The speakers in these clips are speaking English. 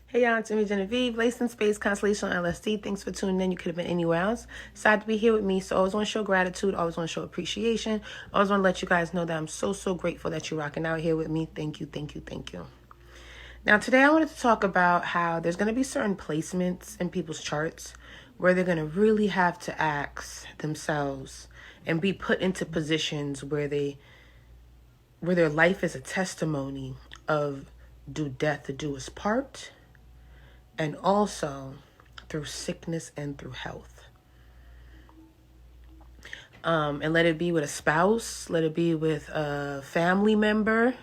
Hey y'all, it's me, Genevieve, Laced in Space, Constellation LSD. Thanks for tuning in. You could have been anywhere else. Sad to be here with me. So I always want to show gratitude. I always want to show appreciation. I always want to let you guys know that I'm so grateful that you're rocking out here with me. Thank you, thank you, thank you. Now today I wanted to talk about how there's going to be certain placements in people's charts where they're going to really have to ask themselves and be put into positions where their life is a testimony of do death do us part, and also through sickness and through health. And let it be with a spouse, let it be with a family member.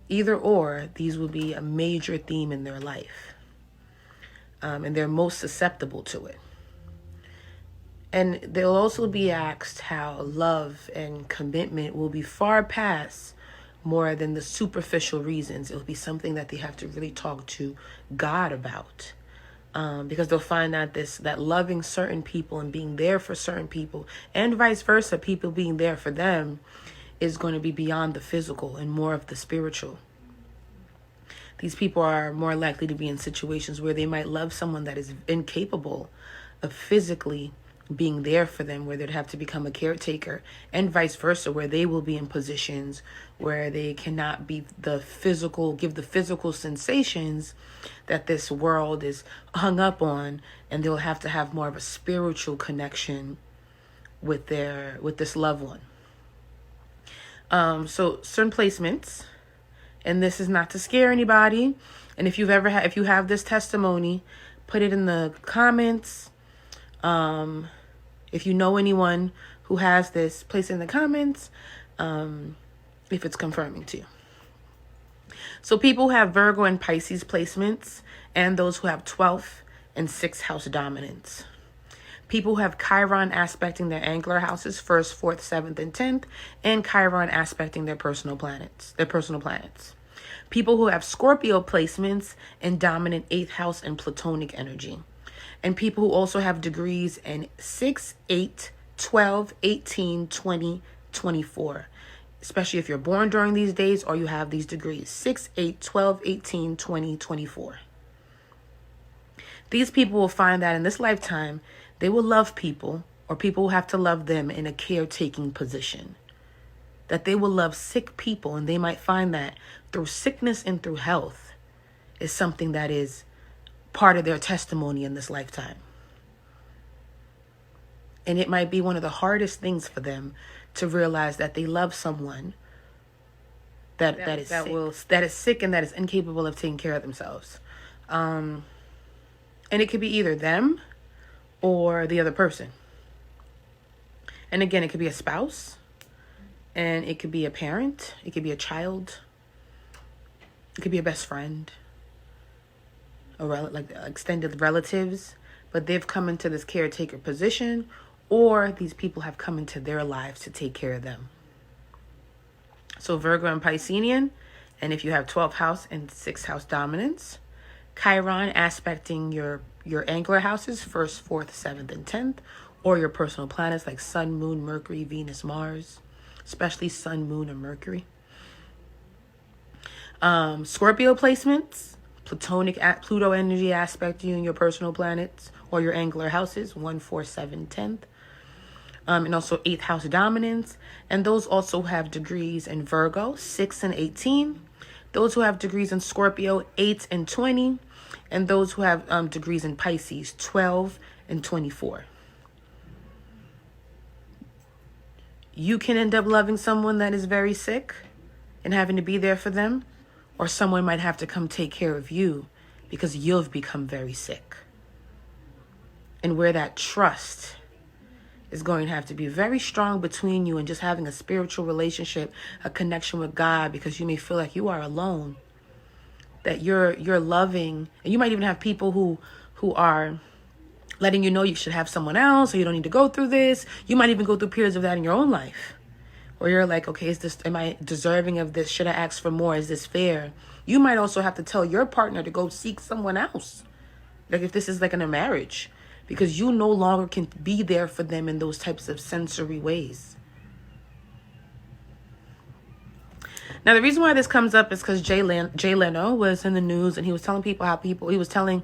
Either or, these will be a major theme in their life. And they're most susceptible to it. And they'll also be asked how love and commitment will be far past more than the superficial reasons. It'll be something that they have to really talk to God about. Because they'll find out that loving certain people and being there for certain people, and vice versa, people being there for them, is going to be beyond the physical and more of the spiritual. These people are more likely to be in situations where they might love someone that is incapable of physically being there for them, where they'd have to become a caretaker, and vice versa, where they will be in positions where they cannot be give the physical sensations that this world is hung up on, and they'll have to have more of a spiritual connection with this loved one. So certain placements, and this is not to scare anybody, and if you have this testimony, put it in the comments. If you know anyone who has this, place it in the comments, if it's confirming to you. So people who have Virgo and Pisces placements, and those who have 12th and 6th house dominance. People who have Chiron aspecting their angular houses, 1st, 4th, 7th, and 10th, and Chiron aspecting their personal planets. People who have Scorpio placements and dominant 8th house and Plutonic energy. And people who also have degrees in 6, 8, 12, 18, 20, 24. Especially if you're born during these days or you have these degrees. 6, 8, 12, 18, 20, 24. These people will find that in this lifetime, they will love people, or people will have to love them in a caretaking position. That they will love sick people, and they might find that through sickness and through health is something that is part of their testimony in this lifetime. And it might be one of the hardest things for them to realize that they love someone that is sick and that is incapable of taking care of themselves. And it could be either them or the other person. And again, it could be a spouse, and it could be a parent, it could be a child, it could be a best friend, like extended relatives, but they've come into this caretaker position, or these people have come into their lives to take care of them. So Virgo and Piscean, and if you have 12th house and 6th house dominance, Chiron aspecting your angular houses, 1st, 4th, 7th, and 10th, or your personal planets like Sun, Moon, Mercury, Venus, Mars, especially Sun, Moon, and Mercury. Scorpio placements, Pluto energy aspect you in your personal planets or your angular houses, 1, 4, 7, 10th. And also 8th house dominance. And those also have degrees in Virgo, 6 and 18. Those who have degrees in Scorpio, 8 and 20. And those who have degrees in Pisces, 12 and 24. You can end up loving someone that is very sick and having to be there for them. Or someone might have to come take care of you because you've become very sick. And where that trust is going to have to be very strong between you, and just having a spiritual relationship, a connection with God, because you may feel like you are alone, that you're loving. And you might even have people who are letting you know you should have someone else, or you don't need to go through this. You might even go through periods of that in your own life, where you're like, okay, am I deserving of this? Should I ask for more? Is this fair? You might also have to tell your partner to go seek someone else. Like if this is like in a marriage, because you no longer can be there for them in those types of sensory ways. Now, the reason why this comes up is because Jay Leno was in the news, and he was telling people he was telling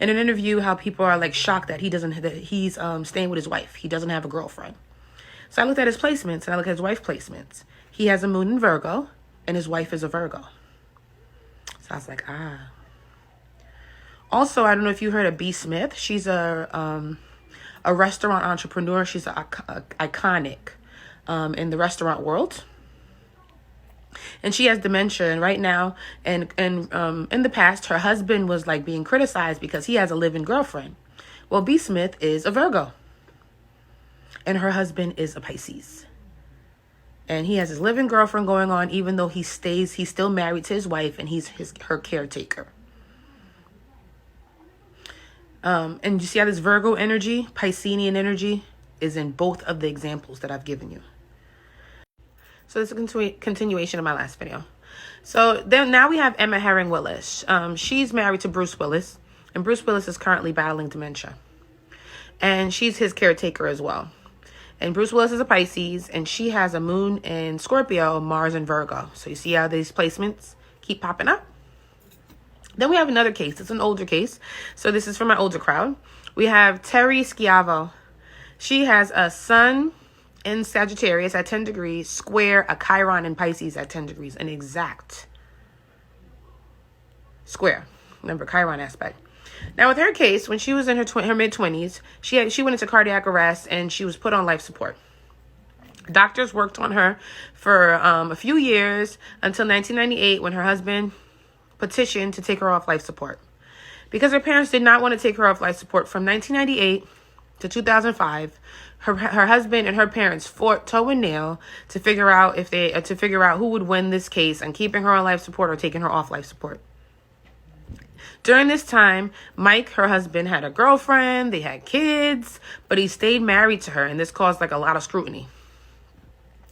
in an interview how people are like shocked that he's staying with his wife. He doesn't have a girlfriend. So I looked at his placements, and I looked at his wife placements. He has a moon in Virgo, and his wife is a Virgo. So I was like, ah. Also, I don't know if you heard of B. Smith. She's a restaurant entrepreneur. She's iconic in the restaurant world. And she has dementia, and right now, and in the past, her husband was like being criticized because he has a live-in girlfriend. Well, B. Smith is a Virgo, and her husband is a Pisces. And he has his live-in girlfriend going on, even though he's still married to his wife, and he's her caretaker. And you see how this Virgo energy, Piscean energy, is in both of the examples that I've given you. So this is a continuation of my last video. So then now we have Emma Herring Willis. She's married to Bruce Willis, and Bruce Willis is currently battling dementia. And she's his caretaker as well. And Bruce Willis is a Pisces, and she has a moon in Scorpio, Mars in Virgo. So you see how these placements keep popping up? Then we have another case. It's an older case. So this is for my older crowd. We have Terry Schiavo. She has a sun in Sagittarius at 10 degrees, square a Chiron in Pisces at 10 degrees, an exact square. Remember, Chiron aspect. Now, with her case, when she was in her mid-20s, she went into cardiac arrest, and she was put on life support. Doctors worked on her for a few years until 1998, when her husband petitioned to take her off life support. Because her parents did not want to take her off life support from 1998 to 2005, her husband and her parents fought toe and nail to figure out who would win this case and keeping her on life support or taking her off life support. During this time, Mike, her husband, had a girlfriend, they had kids, but he stayed married to her, and this caused like a lot of scrutiny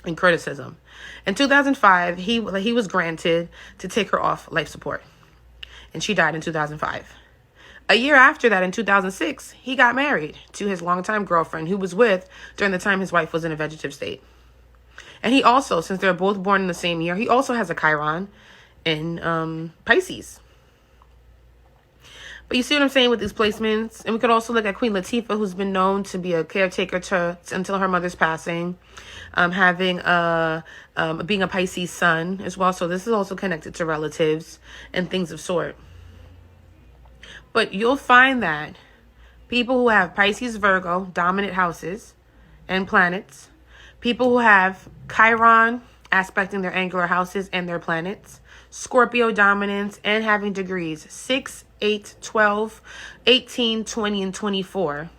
and criticism. In 2005, he was granted to take her off life support, and she died in 2005. A year after that, in 2006, he got married to his longtime girlfriend, who was with during the time his wife was in a vegetative state. And he also, since they're both born in the same year, he also has a Chiron in Pisces. But you see what I'm saying with these placements? And we could also look at Queen Latifah, who's been known to be a caretaker until her mother's passing, being a Pisces sun as well. So this is also connected to relatives and things of sort. But you'll find that people who have Pisces, Virgo, dominant houses and planets, people who have Chiron aspecting their angular houses and their planets, Scorpio dominance, and having degrees 6, 8, 12, 18, 20, and 24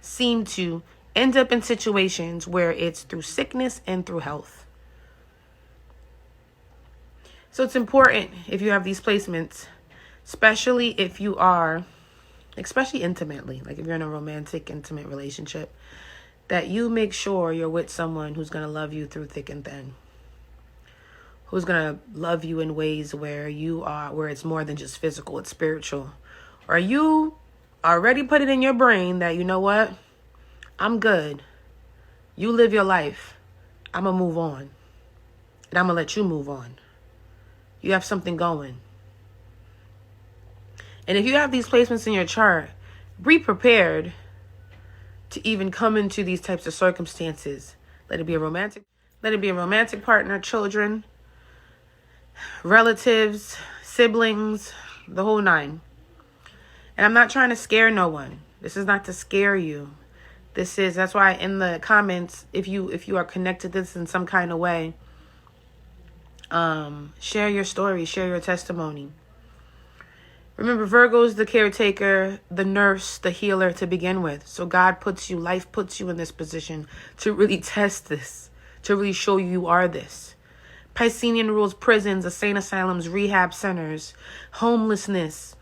seem to end up in situations where it's through sickness and through health. So it's important, if you have these placements, especially if you are, especially intimately, like if you're in a romantic, intimate relationship, that you make sure you're with someone who's going to love you through thick and thin. Who's going to love you in ways where it's more than just physical, it's spiritual. Or you already put it in your brain that, you know what, I'm good. You live your life. I'm going to move on. And I'm going to let you move on. You have something going. And if you have these placements in your chart, be prepared to even come into these types of circumstances. Let it be a romantic partner, children, relatives, siblings, the whole nine. And I'm not trying to scare no one. This is not to scare you. That's why in the comments, if you are connected to this in some kind of way, share your story, share your testimony. Remember, Virgo is the caretaker, the nurse, the healer to begin with. So life puts you in this position to really test this, to really show you are this. Piscean rules prisons, insane asylums, rehab centers, homelessness,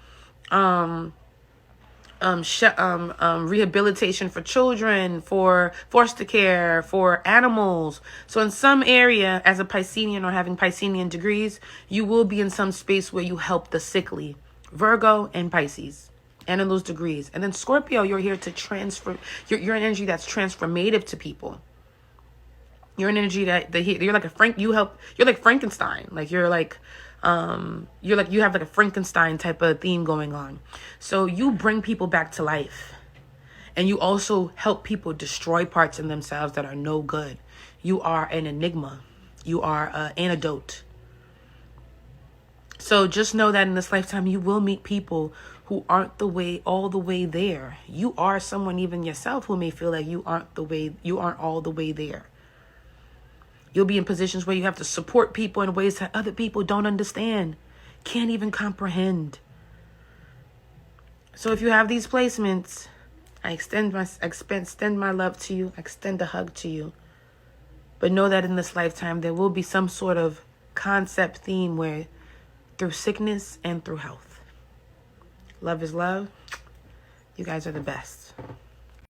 rehabilitation for children, for foster care, for animals. So in some area, as a Piscean or having Piscean degrees, you will be in some space where you help the sickly. Virgo and Pisces, and in those degrees. And then Scorpio, you're here to transfer. You're an energy that's transformative to people. You're an energy you're like you're like Frankenstein. Like you have like a Frankenstein type of theme going on. So you bring people back to life. And you also help people destroy parts in themselves that are no good. You are an enigma. You are an antidote. So just know that in this lifetime, you will meet people who aren't all the way there. You are someone, even yourself, who may feel like you aren't all the way there. You'll be in positions where you have to support people in ways that other people don't understand, can't even comprehend. So if you have these placements, I extend my love to you. I extend a hug to you. But know that in this lifetime, there will be some sort of concept theme where through sickness and through health. Love is love. You guys are the best.